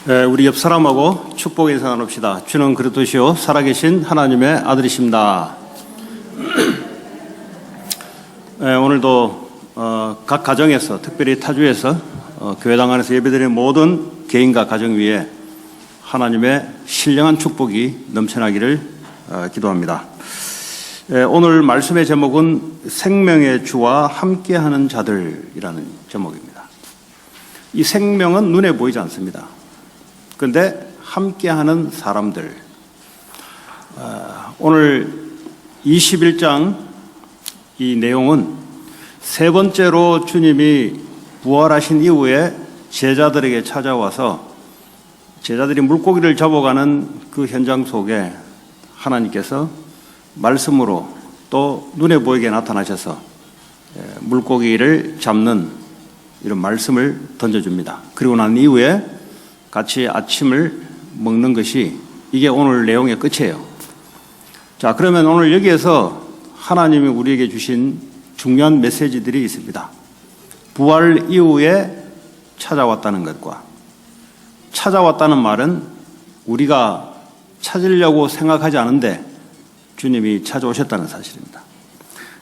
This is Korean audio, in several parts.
우리 옆 사람하고 축복 인사 나눕시다. 주는 그리스도시요 살아계신 하나님의 아들이십니다. 오늘도 각 가정에서, 특별히 타주에서 교회당 안에서 예배드리는 모든 개인과 가정 위에 하나님의 신령한 축복이 넘쳐나기를 기도합니다. 오늘 말씀의 제목은 생명의 주와 함께하는 자들이라는 제목입니다. 이 생명은 눈에 보이지 않습니다. 그런데 함께하는 사람들. 오늘 21장 이 내용은 세 번째로 주님이 부활하신 이후에 제자들에게 찾아와서 제자들이 물고기를 잡아가는 그 현장 속에 하나님께서 말씀으로 또 눈에 보이게 나타나셔서 물고기를 잡는 이런 말씀을 던져줍니다. 그리고 난 이후에 같이 아침을 먹는 것이 이게 오늘 내용의 끝이에요. 자, 그러면 오늘 여기에서 하나님이 우리에게 주신 중요한 메시지들이 있습니다. 부활 이후에 찾아왔다는 것과 찾아왔다는 말은 우리가 찾으려고 생각하지 않은데 주님이 찾아오셨다는 사실입니다.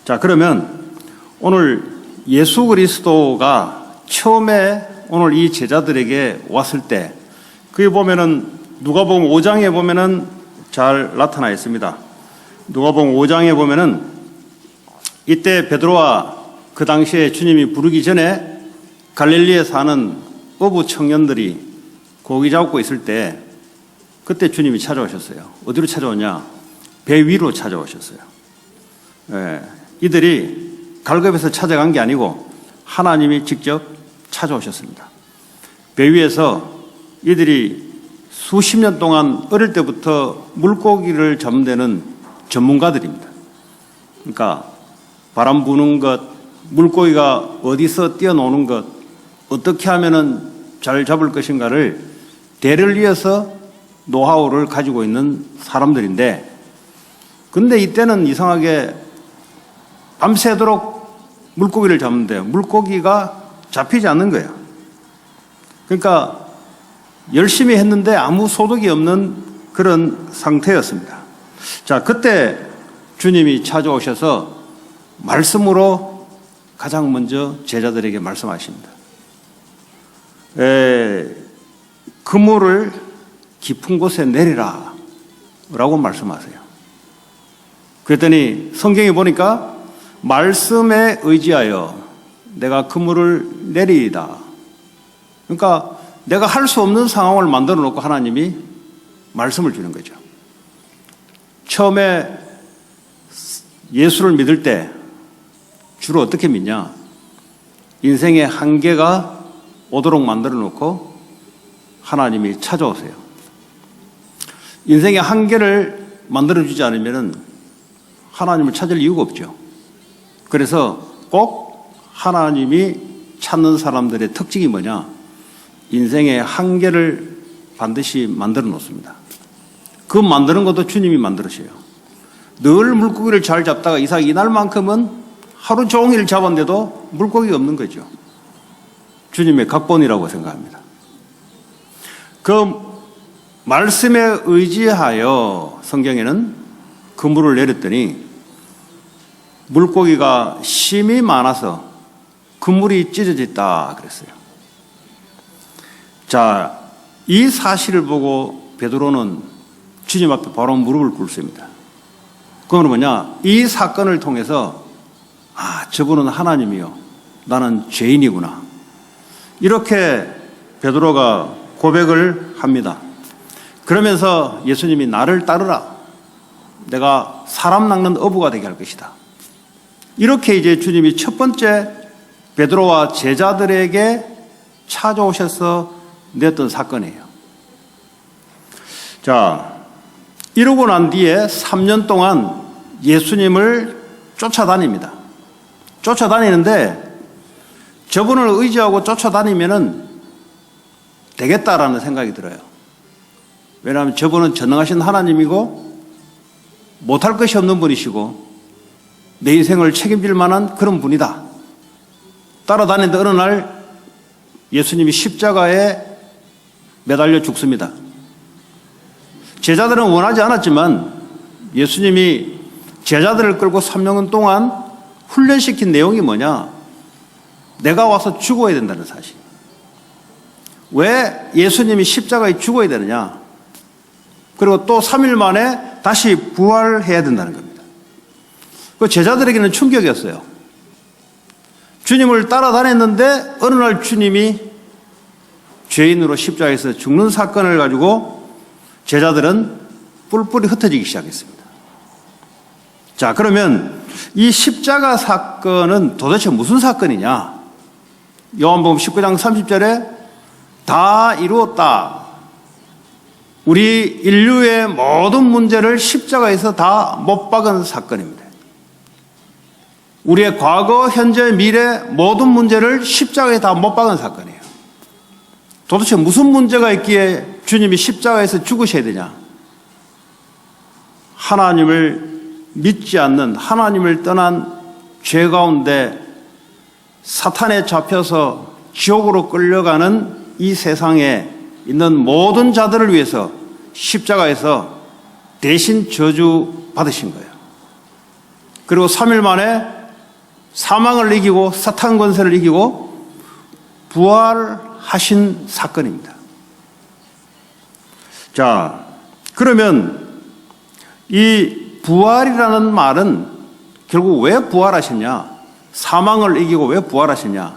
자, 그러면 오늘 예수 그리스도가 처음에 오늘 이 제자들에게 왔을 때 그게 보면은 누가복음 5장에 보면은 잘 나타나 있습니다. 누가복음 5장에 보면은 이때 베드로와 그 당시에 주님이 부르기 전에 갈릴리에 사는 어부 청년들이 고기 잡고 있을 때 그때 주님이 찾아오셨어요. 어디로 찾아오냐? 배 위로 찾아오셨어요. 이들이 갈급해서 찾아간 게 아니고 하나님이 직접 찾아오셨습니다. 배 위에서 이들이 수십 년 동안 어릴 때부터 물고기를 잡는 데는 전문가들입니다. 그러니까 바람 부는 것, 물고기가 어디서 뛰어노는 것, 어떻게 하면은 잘 잡을 것인가를 대를 이어서 노하우를 가지고 있는 사람들인데, 근데 이때는 이상하게 밤새도록 물고기를 잡는데 물고기가 잡히지 않는 거예요. 그러니까 열심히 했는데 아무 소득이 없는 그런 상태였습니다. 자, 그때 주님이 찾아오셔서 말씀으로 가장 먼저 제자들에게 말씀하십니다. 그물을 깊은 곳에 내리라 라고 말씀하세요. 그랬더니 성경에 보니까 말씀에 의지하여 내가 그물을 내리이다. 그러니까 내가 할 수 없는 상황을 만들어 놓고 하나님이 말씀을 주는 거죠. 처음에 예수를 믿을 때 주로 어떻게 믿냐? 인생의 한계가 오도록 만들어 놓고 하나님이 찾아오세요. 인생의 한계를 만들어주지 않으면 하나님을 찾을 이유가 없죠. 그래서 꼭 하나님이 찾는 사람들의 특징이 뭐냐? 인생의 한계를 반드시 만들어 놓습니다. 그 만드는 것도 주님이 만들으셔요. 늘 물고기를 잘 잡다가 이날만큼은 하루 종일 잡았는데도 물고기가 없는 거죠. 주님의 각본이라고 생각합니다. 그 말씀에 의지하여 성경에는 그물을 내렸더니 물고기가 심이 많아서 그물이 찢어졌다 그랬어요. 자, 이 사실을 보고 베드로는 주님 앞에 바로 무릎을 꿇습니다. 그건 뭐냐? 이 사건을 통해서 저분은 하나님이요, 나는 죄인이구나, 이렇게 베드로가 고백을 합니다. 그러면서 예수님이 나를 따르라, 내가 사람 낚는 어부가 되게 할 것이다, 이렇게 이제 주님이 첫 번째 베드로와 제자들에게 찾아오셔서 냈던 사건이에요. 자, 이러고 난 뒤에 3년 동안 예수님을 쫓아다닙니다. 쫓아다니는데 저분을 의지하고 쫓아다니면은 되겠다라는 생각이 들어요. 왜냐하면 저분은 전능하신 하나님이고 못할 것이 없는 분이시고 내 인생을 책임질 만한 그런 분이다. 따라다니는데 어느 날 예수님이 십자가에 매달려 죽습니다. 제자들은 원하지 않았지만 예수님이 제자들을 끌고 3년 동안 훈련시킨 내용이 뭐냐? 내가 와서 죽어야 된다는 사실. 왜 예수님이 십자가에 죽어야 되느냐? 그리고 또 3일 만에 다시 부활해야 된다는 겁니다. 그 제자들에게는 충격이었어요. 주님을 따라다녔는데 어느 날 주님이 죄인으로 십자가에서 죽는 사건을 가지고 제자들은 뿔뿔이 흩어지기 시작했습니다. 자, 그러면 이 십자가 사건은 도대체 무슨 사건이냐? 요한복음 19장 30절에 다 이루었다. 우리 인류의 모든 문제를 십자가에서 다 못 박은 사건입니다. 우리의 과거, 현재, 미래 모든 문제를 십자가에 다 못 박은 사건이에요. 도대체 무슨 문제가 있기에 주님이 십자가에서 죽으셔야 되냐? 하나님을 믿지 않는, 하나님을 떠난 죄 가운데 사탄에 잡혀서 지옥으로 끌려가는 이 세상에 있는 모든 자들을 위해서 십자가에서 대신 저주 받으신 거예요. 그리고 3일 만에 사망을 이기고 사탄 권세를 이기고 부활하신 사건입니다. 자, 그러면 이 부활이라는 말은 결국 왜 부활하셨냐? 사망을 이기고 왜 부활하셨냐?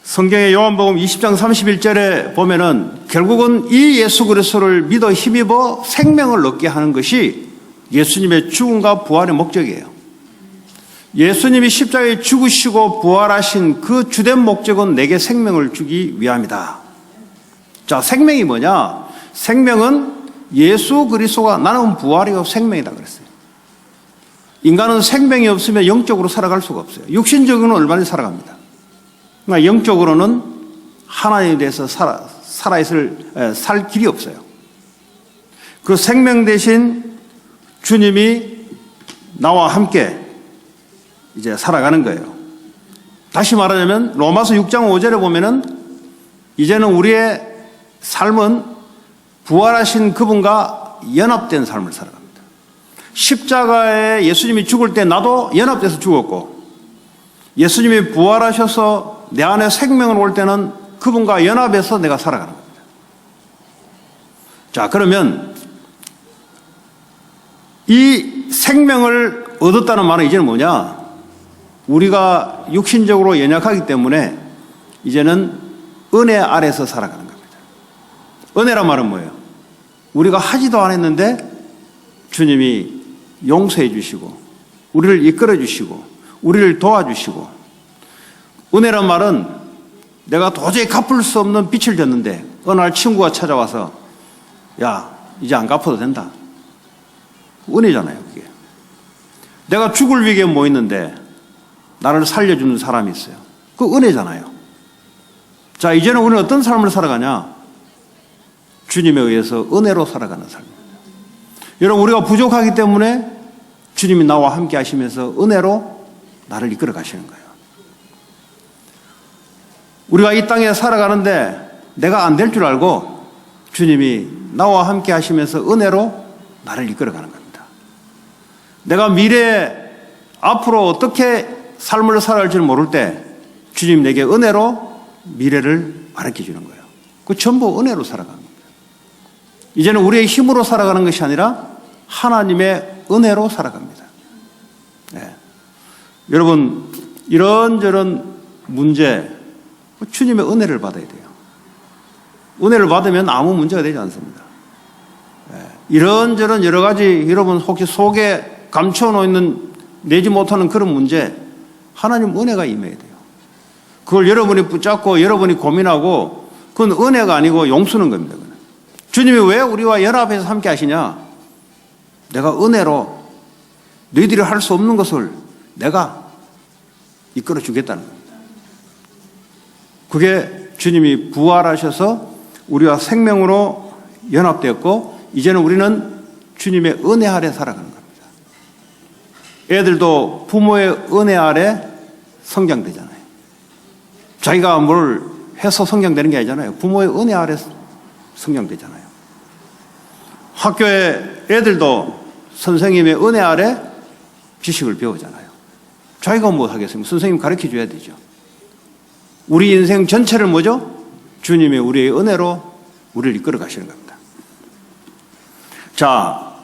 성경의 요한복음 20장 31절에 보면은 결국은 이 예수 그리스도를 믿어 힘입어 생명을 얻게 하는 것이 예수님의 죽음과 부활의 목적이에요. 예수님이 십자가에 죽으시고 부활하신 그 주된 목적은 내게 생명을 주기 위함이다. 자, 생명이 뭐냐? 생명은 예수 그리스도가 나는 부활이요 생명이다 그랬어요. 인간은 생명이 없으면 영적으로 살아갈 수가 없어요. 육신적으로는 얼마나 살아갑니다. 그러니까 영적으로는 하나님에 대해서 살 길이 없어요. 그 생명 대신 주님이 나와 함께 이제 살아가는 거예요. 다시 말하자면 로마서 6장 5절에 보면은 이제는 우리의 삶은 부활하신 그분과 연합된 삶을 살아갑니다. 십자가에 예수님이 죽을 때 나도 연합돼서 죽었고 예수님이 부활하셔서 내 안에 생명을 올 때는 그분과 연합해서 내가 살아가는 겁니다. 자, 그러면 이 생명을 얻었다는 말은 이제는 뭐냐? 우리가 육신적으로 연약하기 때문에 이제는 은혜 아래서 살아가는 겁니다. 은혜란 말은 뭐예요? 우리가 하지도 않았는데 주님이 용서해 주시고 우리를 이끌어 주시고 우리를 도와주시고, 은혜란 말은 내가 도저히 갚을 수 없는 빚을 졌는데 어느 날 친구가 찾아와서 야, 이제 안 갚아도 된다. 은혜잖아요, 그게. 내가 죽을 위기에 모였는데 나를 살려주는 사람이 있어요. 그 은혜잖아요. 자, 이제는 우리는 어떤 삶을 살아가냐? 주님에 의해서 은혜로 살아가는 삶입니다. 여러분, 우리가 부족하기 때문에 주님이 나와 함께 하시면서 은혜로 나를 이끌어 가시는 거예요. 우리가 이 땅에 살아가는데 내가 안 될 줄 알고 주님이 나와 함께 하시면서 은혜로 나를 이끌어 가는 겁니다. 내가 미래에 앞으로 어떻게 삶을 살아갈지를 모를 때 주님 내게 은혜로 미래를 가르쳐 주는 거예요. 그 전부 은혜로 살아가는 겁니다. 이제는 우리의 힘으로 살아가는 것이 아니라 하나님의 은혜로 살아갑니다. 네. 여러분, 이런저런 문제, 주님의 은혜를 받아야 돼요. 은혜를 받으면 아무 문제가 되지 않습니다. 네. 이런저런 여러 가지 여러분 혹시 속에 감춰놓는 내지 못하는 그런 문제, 하나님 은혜가 임해야 돼요. 그걸 여러분이 붙잡고 여러분이 고민하고 그건 은혜가 아니고 용서는 겁니다. 주님이 왜 우리와 연합해서 함께 하시냐? 내가 은혜로 너희들이 할 수 없는 것을 내가 이끌어 주겠다는 겁니다. 그게 주님이 부활하셔서 우리와 생명으로 연합되었고 이제는 우리는 주님의 은혜 아래 살아가는 겁니다. 애들도 부모의 은혜 아래 성장되잖아요. 자기가 뭘 해서 성장되는 게 아니잖아요. 부모의 은혜 아래 성장되잖아요. 학교에 애들도 선생님의 은혜 아래 지식을 배우잖아요. 자기가 뭐 하겠습니까? 선생님 가르쳐 줘야 되죠. 우리 인생 전체를 뭐죠? 주님의 우리의 은혜로 우리를 이끌어 가시는 겁니다. 자,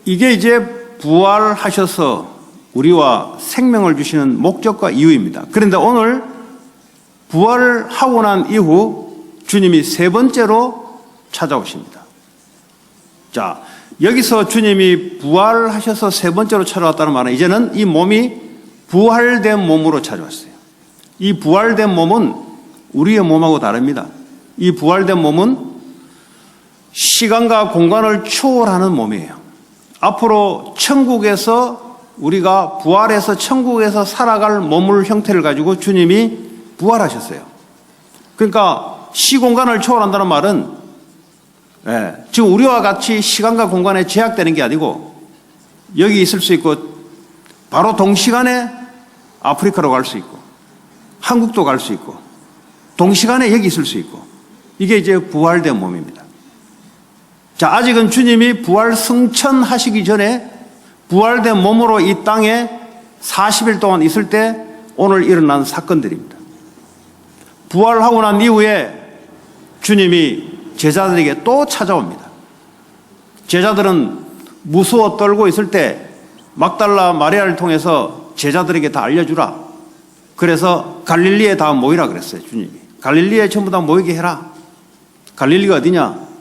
이게 이제 부활하셔서 우리와 생명을 주시는 목적과 이유입니다. 그런데 오늘 부활하고 난 이후 주님이 세 번째로 찾아오십니다. 자, 여기서 주님이 부활하셔서 세 번째로 찾아왔다는 말은 이제는 이 몸이 부활된 몸으로 찾아왔어요. 이 부활된 몸은 우리의 몸하고 다릅니다. 이 부활된 몸은 시간과 공간을 초월하는 몸이에요. 앞으로 천국에서 우리가 부활해서 천국에서 살아갈 몸을 형태를 가지고 주님이 부활하셨어요. 그러니까 시공간을 초월한다는 말은 지금 우리와 같이 시간과 공간에 제약되는 게 아니고 여기 있을 수 있고 바로 동시간에 아프리카로 갈 수 있고 한국도 갈 수 있고 동시간에 여기 있을 수 있고 이게 이제 부활된 몸입니다. 자, 아직은 주님이 부활 승천하시기 전에 부활된 몸으로 이 땅에 40일 동안 있을 때 오늘 일어난 사건들입니다. 부활하고 난 이후에 주님이 제자들에게 또 찾아옵니다. 제자들은 무서워 떨고 있을 때 막달라 마리아를 통해서 제자들에게 다 알려주라. 그래서 갈릴리에 다 모이라 그랬어요, 주님이. 갈릴리에 전부 다 모이게 해라. 갈릴리가 어디냐?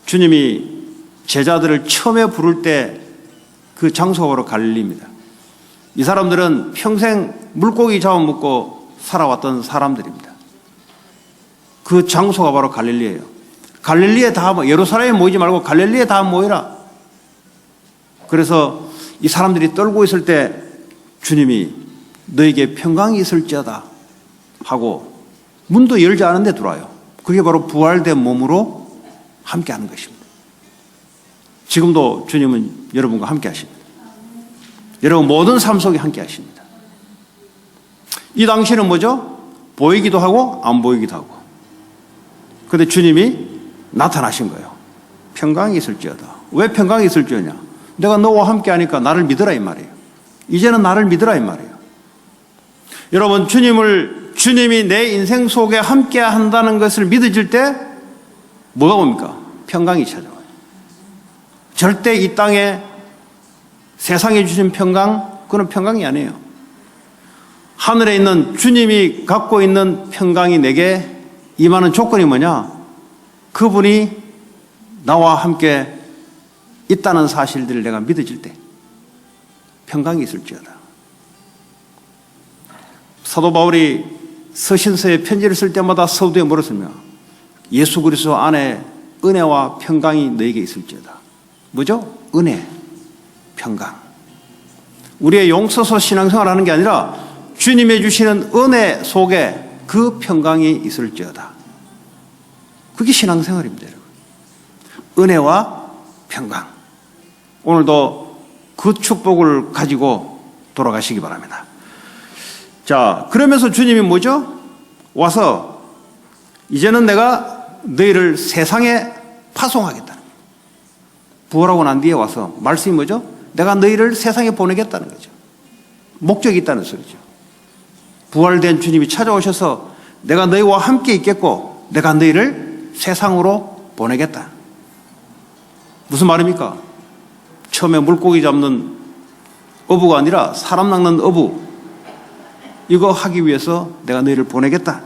주님이 제자들을 처음에 부를 때 그 장소가 바로 갈릴리입니다. 이 사람들은 평생 물고기 잡아먹고 살아왔던 사람들입니다. 그 장소가 바로 갈릴리예요. 갈릴리에 다 예루살렘에 모이지 말고 갈릴리에 다 모이라. 그래서 이 사람들이 떨고 있을 때 주님이 너에게 평강이 있을지어다 하고 문도 열지 않은데 들어와요. 그게 바로 부활된 몸으로 함께하는 것입니다. 지금도 주님은 여러분과 함께 하십니다. 여러분 모든 삶 속에 함께 하십니다. 이 당시는 뭐죠? 보이기도 하고 안 보이기도 하고. 그런데 주님이 나타나신 거예요. 평강이 있을지어다. 왜 평강이 있을지어냐? 내가 너와 함께 하니까 나를 믿으라 이 말이에요. 이제는 나를 믿으라 이 말이에요. 여러분 주님이 내 인생 속에 함께 한다는 것을 믿어질 때 뭐가 옵니까? 평강이 찾아와요. 절대 이 땅에 세상에 주신 평강, 그건 평강이 아니에요. 하늘에 있는 주님이 갖고 있는 평강이 내게 임하는 조건이 뭐냐? 그분이 나와 함께 있다는 사실들을 내가 믿어질 때 평강이 있을지어다. 사도 바울이 서신서에 편지를 쓸 때마다 서두에 물었으며 예수 그리스도 안에 은혜와 평강이 너에게 있을지어다. 뭐죠? 은혜, 평강. 우리의 용서서 신앙생활을 하는 게 아니라 주님의 주시는 은혜 속에 그 평강이 있을지어다. 그게 신앙생활입니다, 여러분. 은혜와 평강. 오늘도 그 축복을 가지고 돌아가시기 바랍니다. 자, 그러면서 주님이 뭐죠? 와서 이제는 내가 너희를 세상에 파송하겠다는 거예요. 부활하고 난 뒤에 와서 말씀이 뭐죠? 내가 너희를 세상에 보내겠다는 거죠. 목적이 있다는 소리죠. 부활된 주님이 찾아오셔서 내가 너희와 함께 있겠고 내가 너희를 세상으로 보내겠다. 무슨 말입니까? 처음에 물고기 잡는 어부가 아니라 사람 낚는 어부. 이거 하기 위해서 내가 너희를 보내겠다.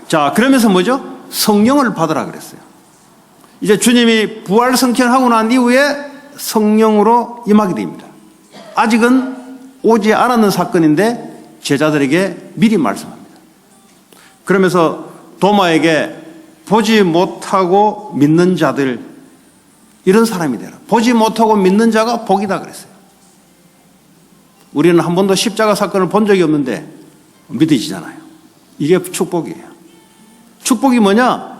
자, 그러면서 뭐죠? 성령을 받으라 그랬어요. 이제 주님이 부활 승천하고 난 이후에 성령으로 임하게 됩니다. 아직은 오지 않았는 사건인데 제자들에게 미리 말씀합니다. 그러면서 도마에게 보지 못하고 믿는 자들, 이런 사람이 되라. 보지 못하고 믿는 자가 복이다 그랬어요. 우리는 한 번도 십자가 사건을 본 적이 없는데 믿어지잖아요. 이게 축복이에요. 축복이 뭐냐?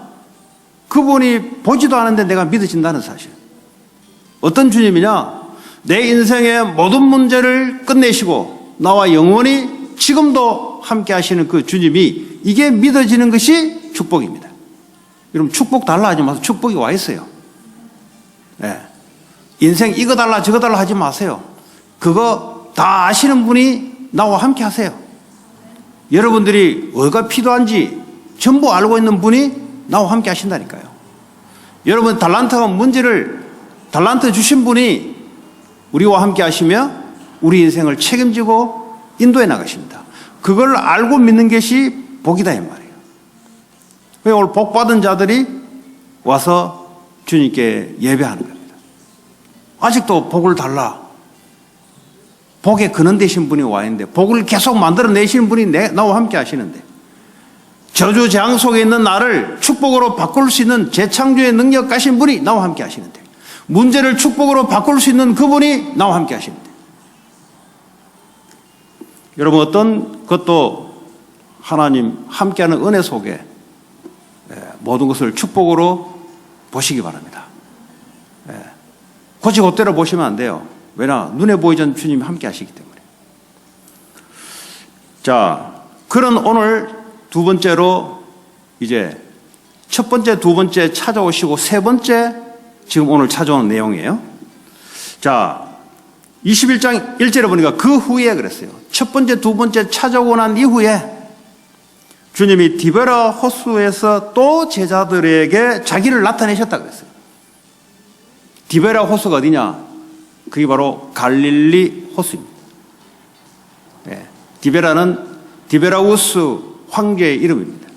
그분이 보지도 않았는데 내가 믿어진다는 사실. 어떤 주님이냐? 내 인생의 모든 문제를 끝내시고 나와 영원히 지금도 죽어도 함께 하시는 그 주님이 이게 믿어지는 것이 축복입니다. 여러분 축복 달라 하지 마세요. 축복이 와 있어요. 네. 인생 이거 달라 저거 달라 하지 마세요. 그거 다 아시는 분이 나와 함께 하세요. 여러분들이 뭐가 필요한지 전부 알고 있는 분이 나와 함께 하신다니까요. 여러분 달란트 주신 분이 우리와 함께 하시며 우리 인생을 책임지고 인도해 나가십니다. 그걸 알고 믿는 것이 복이다 이 말이에요. 오늘 복 받은 자들이 와서 주님께 예배하는 겁니다. 아직도 복을 달라. 복의 근원 되신 분이 와 있는데 복을 계속 만들어내시는 분이 나와 함께 하시는데 저주 재앙 속에 있는 나를 축복으로 바꿀 수 있는 재창조의 능력 가신 분이 나와 함께 하시는데 문제를 축복으로 바꿀 수 있는 그분이 나와 함께 하시는데 여러분 어떤 것도 하나님 함께하는 은혜 속에 모든 것을 축복으로 보시기 바랍니다. 곧대로 보시면 안 돼요. 왜냐? 눈에 보이지 않는 주님이 함께 하시기 때문에. 자, 그런 오늘 두 번째로 이제 첫 번째, 두 번째 찾아오시고 세 번째 지금 오늘 찾아오는 내용이에요. 자, 21장 1절에 보니까 그 후에 그랬어요. 첫 번째, 두 번째 찾아오고 난 이후에 주님이 디베라 호수에서 또 제자들에게 자기를 나타내셨다 그랬어요. 디베라 호수가 어디냐? 그게 바로 갈릴리 호수입니다. 디베라는 디베라우스 황제의 이름입니다.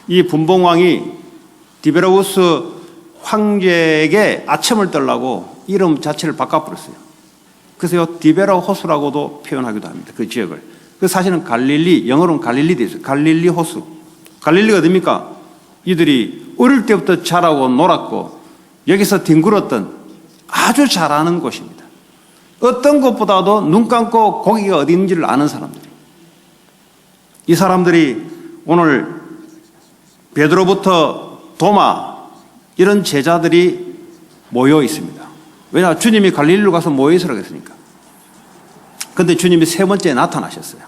이 분봉왕이 디베라우스 황제에게 아첨을 떨라고 이름 자체를 바꿔버렸어요. 그래서 디베라 호수라고도 표현하기도 합니다. 그 지역을. 그 사실은 갈릴리, 영어로는 갈릴리 되어 있어요. 갈릴리 호수. 갈릴리가 어딥니까? 이들이 어릴 때부터 자라고 놀았고 여기서 뒹굴었던 아주 잘 아는 곳입니다. 어떤 것보다도 눈 감고 고기가 어디 있는지를 아는 사람들이. 이 사람들이 오늘 베드로부터 도마 이런 제자들이 모여 있습니다. 왜냐? 주님이 갈릴리로 가서 모여 있으라고 했으니까. 그런데 주님이 세 번째에 나타나셨어요.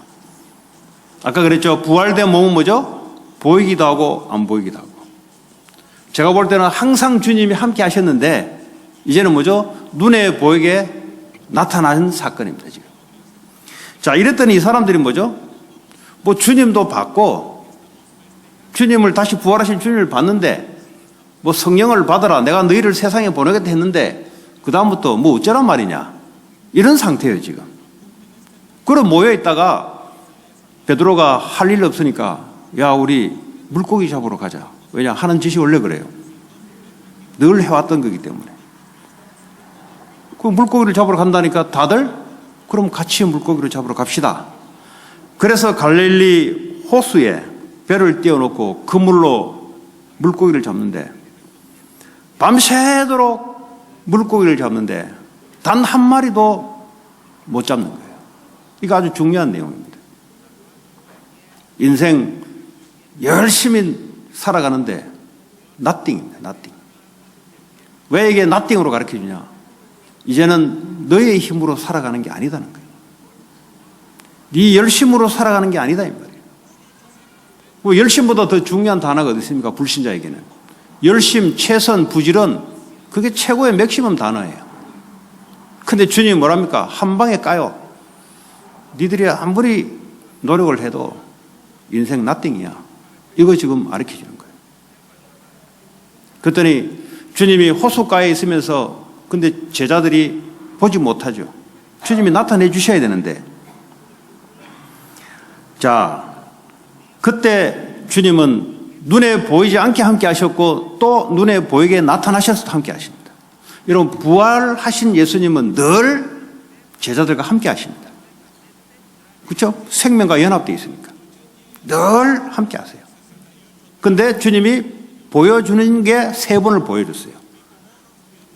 아까 그랬죠. 부활된 몸은 뭐죠? 보이기도 하고 안 보이기도 하고. 제가 볼 때는 항상 주님이 함께 하셨는데 이제는 뭐죠? 눈에 보이게 나타난 사건입니다, 지금. 자, 이랬더니 이 사람들이 뭐죠? 뭐 주님도 봤고, 주님을 다시 부활하신 주님을 봤는데, 뭐 성령을 받아라. 내가 너희를 세상에 보내겠다 했는데, 그다음부터 뭐 어쩌란 말이냐. 이런 상태예요, 지금. 그럼 모여있다가, 베드로가 할 일 없으니까, 야, 우리 물고기 잡으러 가자. 왜냐? 하는 짓이 원래 그래요. 늘 해왔던 거기 때문에. 그 물고기를 잡으러 간다니까 다들 그럼 같이 물고기를 잡으러 갑시다. 그래서 갈릴리 호수에 배를 띄워놓고 그물로 물고기를 잡는데 밤새도록 물고기를 잡는데 단 한 마리도 못 잡는 거예요. 이거 아주 중요한 내용입니다. 인생 열심히 살아가는데 nothing입니다. nothing. 왜 이게 nothing으로 가르쳐주냐? 이제는 너의 힘으로 살아가는 게 아니다는 거예요. 네 열심으로 살아가는 게 아니다 이 말이에요. 뭐 열심보다 더 중요한 단어가 어디 있습니까? 불신자에게는. 열심, 최선, 부지런 그게 최고의 맥시멈 단어예요. 근데 주님이 뭐랍니까? 한 방에 까요. 니들이 아무리 노력을 해도 인생 nothing이야. 이거 지금 가르쳐주는 거예요. 그랬더니 주님이 호숫가에 있으면서 근데 제자들이 보지 못하죠. 주님이 나타내 주셔야 되는데. 자, 그때 주님은 눈에 보이지 않게 함께 하셨고 또 눈에 보이게 나타나셔서 함께 하십니다. 여러분, 부활하신 예수님은 늘 제자들과 함께 하십니다. 그렇죠? 생명과 연합되어 있으니까. 늘 함께 하세요. 근데 주님이 보여주는 게 세 번을 보여줬어요.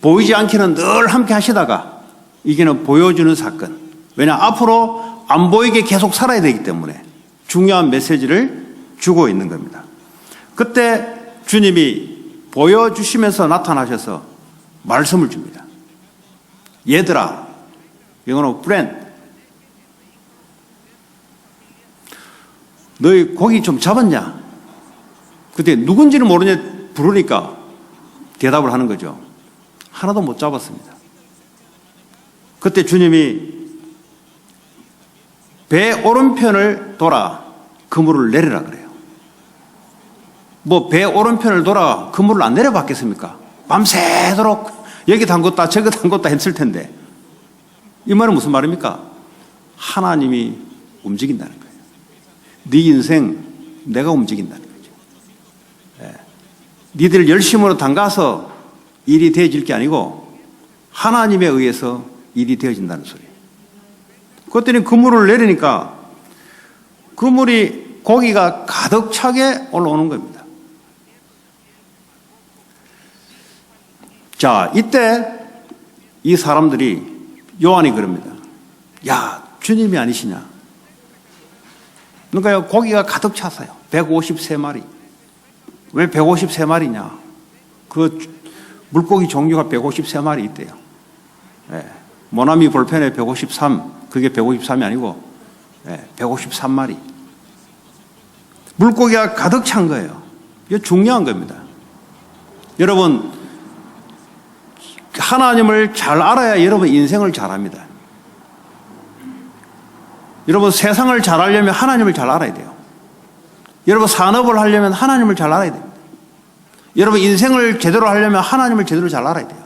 보이지 않기는 늘 함께 하시다가 이게는 보여주는 사건. 왜냐? 앞으로 안 보이게 계속 살아야 되기 때문에 중요한 메시지를 주고 있는 겁니다. 그때 주님이 보여주시면서 나타나셔서 말씀을 줍니다. 얘들아, 영어로 friend. 너희 고기 좀 잡았냐? 그때 누군지는 모르냐 부르니까 대답을 하는 거죠. 하나도 못 잡았습니다. 그때 주님이 배 오른편을 돌아 그물을 내리라 그래요. 뭐 배 오른편을 돌아 그물을 안 내려봤겠습니까? 밤새도록 여기 담궜다 저기 담궜다 했을 텐데. 이 말은 무슨 말입니까? 하나님이 움직인다는 거예요. 네 인생 내가 움직인다는 거죠. 예. 니들 열심으로 담가서 일이 되어질 게 아니고 하나님에 의해서 일이 되어진다는 소리예요. 그랬더니 그물을 내리니까 그물이 고기가 가득 차게 올라오는 겁니다. 자, 이때 이 사람들이 요한이 그럽니다. 야, 주님이 아니시냐? 그러니까 고기가 가득 찼어요. 153마리. 왜 153마리냐? 그 물고기 종류가 153마리 있대요. 예. 모나미 볼펜에 153, 그게 153이 아니고 153마리. 물고기가 가득 찬 거예요. 이게 중요한 겁니다. 여러분, 하나님을 잘 알아야 여러분 인생을 잘 합니다. 여러분 세상을 잘 알려면 하나님을 잘 알아야 돼요. 여러분 산업을 하려면 하나님을 잘 알아야 됩니다. 여러분 인생을 제대로 하려면 하나님을 제대로 잘 알아야 돼요.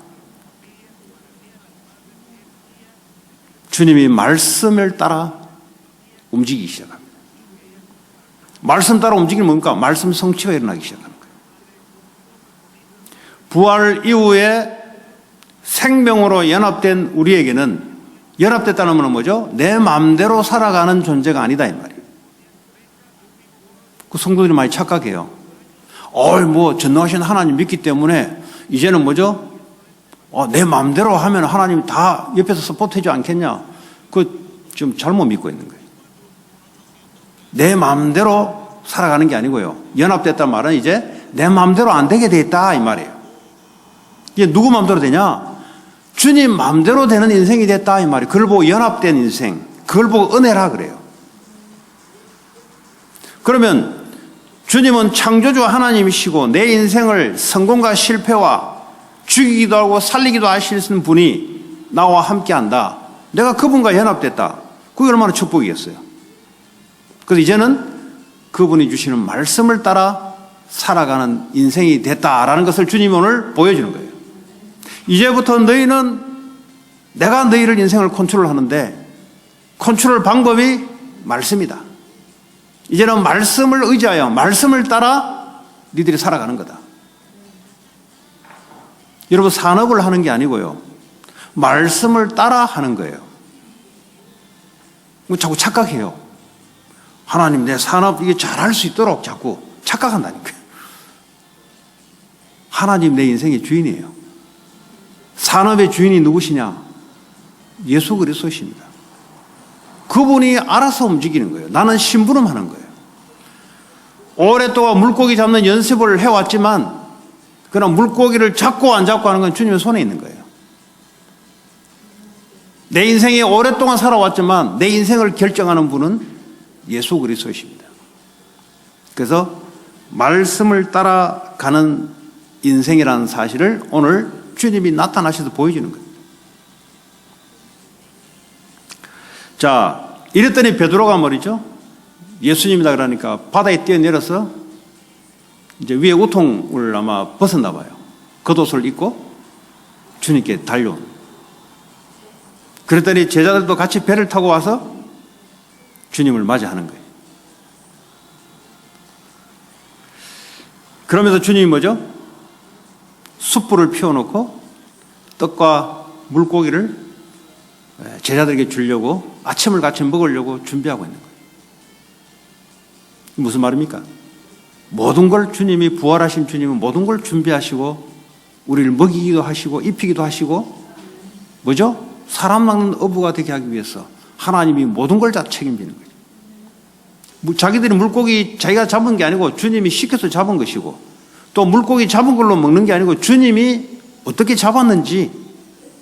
주님이 말씀을 따라 움직이기 시작합니다. 말씀 따라 움직이면 뭡니까? 말씀 성취가 일어나기 시작하는 거예요. 부활 이후에 생명으로 연합된 우리에게는 연합됐다는 건 뭐죠? 내 마음대로 살아가는 존재가 아니다 이 말이에요. 그 성도들이 많이 착각해요. 뭐 전능하신 하나님 믿기 때문에 이제는 뭐죠? 내 마음대로 하면 하나님 다 옆에서 서포트해주지 않겠냐? 그 좀 잘못 믿고 있는 거예요. 내 마음대로 살아가는 게 아니고요. 연합됐단 말은 이제 내 마음대로 안 되게 돼 있다 이 말이에요. 이게 누구 마음대로 되냐? 주님 마음대로 되는 인생이 됐다 이 말이에요. 그걸 보고 연합된 인생, 그걸 보고 은혜라 그래요. 그러면 주님은 창조주 하나님이시고 내 인생을 성공과 실패와 죽이기도 하고 살리기도 하시는 분이 나와 함께한다. 내가 그분과 연합됐다. 그게 얼마나 축복이겠어요. 그래서 이제는 그분이 주시는 말씀을 따라 살아가는 인생이 됐다라는 것을 주님이 오늘 보여주는 거예요. 이제부터 너희는 내가 너희를 인생을 컨트롤하는데 컨트롤 방법이 말씀이다. 이제는 말씀을 의지하여 말씀을 따라 너희들이 살아가는 거다. 여러분 산업을 하는 게 아니고요. 말씀을 따라 하는 거예요. 자꾸 착각해요. 하나님 내 산업 이게 잘할 수 있도록 자꾸 착각한다니까요. 하나님 내 인생의 주인이에요. 산업의 주인이 누구시냐? 예수 그리스도십니다. 그분이 알아서 움직이는 거예요. 나는 심부름하는 거예요. 오랫동안 물고기 잡는 연습을 해왔지만 그러나 물고기를 잡고 안 잡고 하는 건 주님의 손에 있는 거예요. 내 인생에 오랫동안 살아왔지만 내 인생을 결정하는 분은 예수 그리스도십니다. 그래서 말씀을 따라가는 인생이라는 사실을 오늘 주님이 나타나셔서 보여주는 거예요. 자, 이랬더니 베드로가 말이죠. 예수님이다 그러니까 바다에 뛰어내려서 이제 위에 우통을 아마 벗었나 봐요. 겉옷을 입고 주님께 달려온. 그랬더니 제자들도 같이 배를 타고 와서 주님을 맞이하는 거예요. 그러면서 주님이 뭐죠? 숯불을 피워놓고 떡과 물고기를 제자들에게 주려고 아침을 같이 먹으려고 준비하고 있는 거예요. 무슨 말입니까? 모든 걸 주님이 부활하신 주님은 모든 걸 준비하시고 우리를 먹이기도 하시고 입히기도 하시고 뭐죠? 사람 낳는 어부가 되게 하기 위해서 하나님이 모든 걸 다 책임지는 거죠. 자기들이 물고기 자기가 잡은 게 아니고 주님이 시켜서 잡은 것이고 또 물고기 잡은 걸로 먹는 게 아니고 주님이 어떻게 잡았는지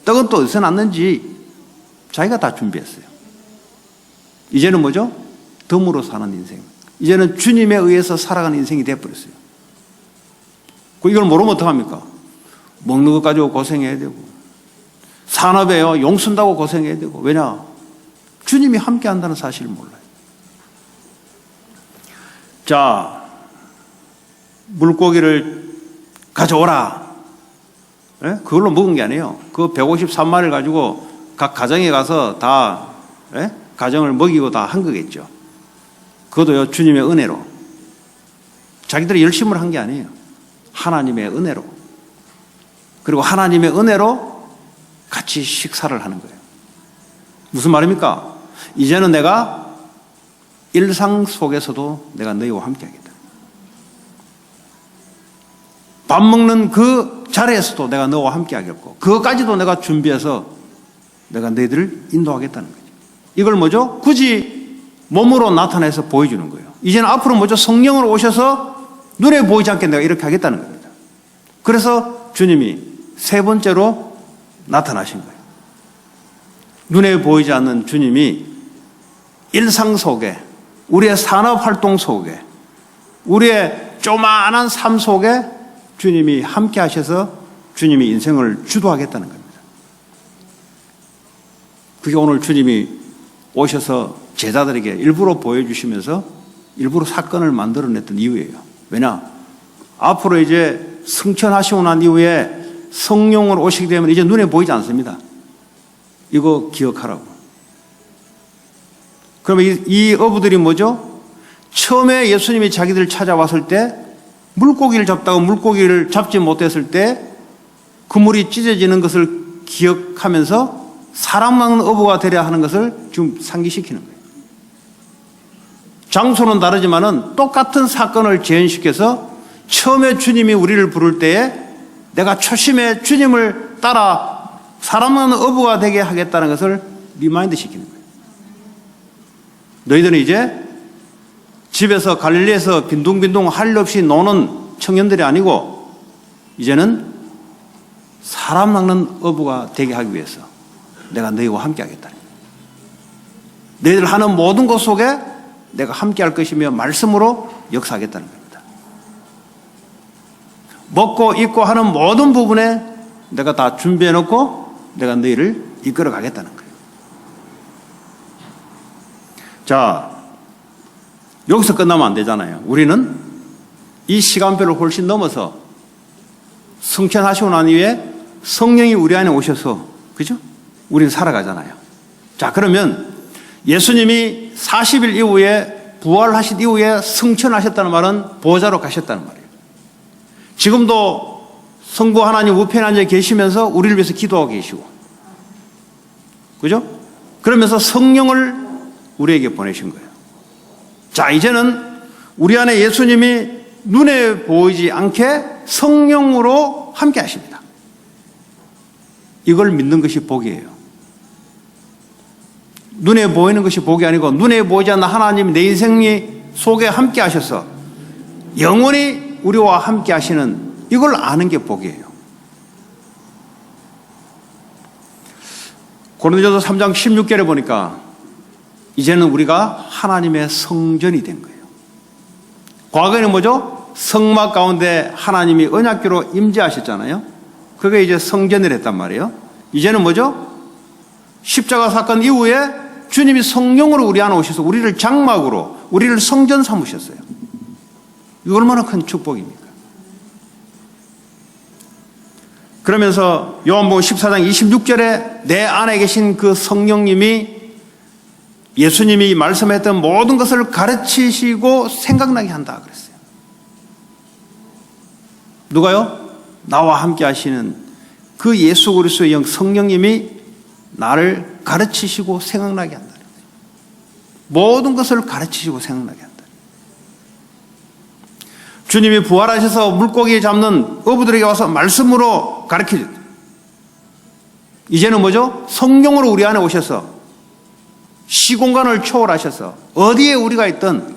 떡은 또 어디서 났는지 자기가 다 준비했어요. 이제는 뭐죠? 덤으로 사는 인생. 이제는 주님에 의해서 살아가는 인생이 되어버렸어요. 이걸 모르면 어떡합니까? 먹는 것 가지고 고생해야 되고, 산업에요, 용 쓴다고 고생해야 되고. 왜냐? 주님이 함께 한다는 사실을 몰라요. 자, 물고기를 가져오라. 예? 그걸로 먹은 게 아니에요. 그 153마리를 가지고 각 가정에 가서 다, 예? 가정을 먹이고 다 한 거겠죠. 그것도요, 주님의 은혜로. 자기들이 열심을 한 게 아니에요. 하나님의 은혜로. 그리고 하나님의 은혜로 같이 식사를 하는 거예요. 무슨 말입니까? 이제는 내가 일상 속에서도 내가 너희와 함께 하겠다. 밥 먹는 그 자리에서도 내가 너와 함께 하겠고, 그것까지도 내가 준비해서 내가 너희들을 인도하겠다는 거죠. 이걸 뭐죠? 굳이 몸으로 나타내서 보여주는 거예요. 이제는 앞으로 뭐죠? 성령으로 오셔서 눈에 보이지 않게 내가 이렇게 하겠다는 겁니다. 그래서 주님이 세 번째로 나타나신 거예요. 눈에 보이지 않는 주님이 일상 속에, 우리의 산업활동 속에, 우리의 조만한 삶 속에 주님이 함께 하셔서 주님이 인생을 주도하겠다는 겁니다. 그게 오늘 주님이 오셔서 제자들에게 일부러 보여주시면서 일부러 사건을 만들어냈던 이유예요. 왜냐? 앞으로 이제 승천하시고 난 이후에 성령으로 오시게 되면 이제 눈에 보이지 않습니다. 이거 기억하라고. 그러면 이 어부들이 뭐죠? 처음에 예수님이 자기들 찾아왔을 때 물고기를 잡다가 물고기를 잡지 못했을 때 그물이 찢어지는 것을 기억하면서 사람 먹는 어부가 되려 하는 것을 지금 상기시키는 거예요. 장소는 다르지만은 똑같은 사건을 재현시켜서 처음에 주님이 우리를 부를 때에 내가 초심에 주님을 따라 사람 먹는 어부가 되게 하겠다는 것을 리마인드 시키는 거예요. 너희들은 이제 집에서 갈릴리에서 빈둥빈둥 할 일 없이 노는 청년들이 아니고 이제는 사람 낚는 어부가 되게 하기 위해서 내가 너희와 함께 하겠다. 너희들 하는 모든 것 속에 내가 함께 할 것이며 말씀으로 역사하겠다는 겁니다. 먹고 입고 하는 모든 부분에 내가 다 준비해 놓고 내가 너희를 이끌어 가겠다는 거예요. 자, 여기서 끝나면 안 되잖아요. 우리는 이 시간표를 훨씬 넘어서 승천하시고 난 이후에 성령이 우리 안에 오셔서, 그죠? 우리는 살아가잖아요. 자, 그러면 예수님이 40일 이후에 부활하신 이후에 승천하셨다는 말은 보좌로 가셨다는 말이에요. 지금도 성부 하나님 우편에 앉아 계시면서 우리를 위해서 기도하고 계시고, 그죠? 그러면서 성령을 우리에게 보내신 거예요. 자, 이제는 우리 안에 예수님이 눈에 보이지 않게 성령으로 함께 하십니다. 이걸 믿는 것이 복이에요. 눈에 보이는 것이 복이 아니고 눈에 보이지 않는 하나님이 내 인생 속에 함께 하셔서 영원히 우리와 함께 하시는 이걸 아는 게 복이에요. 고린도전서 3장 16절에 보니까 이제는 우리가 하나님의 성전이 된 거예요. 과거에는 뭐죠? 성막 가운데 하나님이 언약궤로 임재하셨잖아요. 그게 이제 성전을 했단 말이에요. 이제는 뭐죠? 십자가 사건 이후에 주님이 성령으로 우리 안에 오셔서 우리를 장막으로, 우리를 성전 삼으셨어요. 이거 얼마나 큰 축복입니까? 그러면서 요한복음 14장 26절에 내 안에 계신 그 성령님이 예수님이 말씀했던 모든 것을 가르치시고 생각나게 한다 그랬어요. 누가요? 나와 함께 하시는 그 예수 그리스도의 영 성령님이 나를 가르치시고 생각나게 한다. 모든 것을 가르치시고 생각나게 한다. 주님이 부활하셔서 물고기 잡는 어부들에게 와서 말씀으로 가르치셨다. 이제는 뭐죠? 성령으로 우리 안에 오셔서 시공간을 초월하셔서 어디에 우리가 있든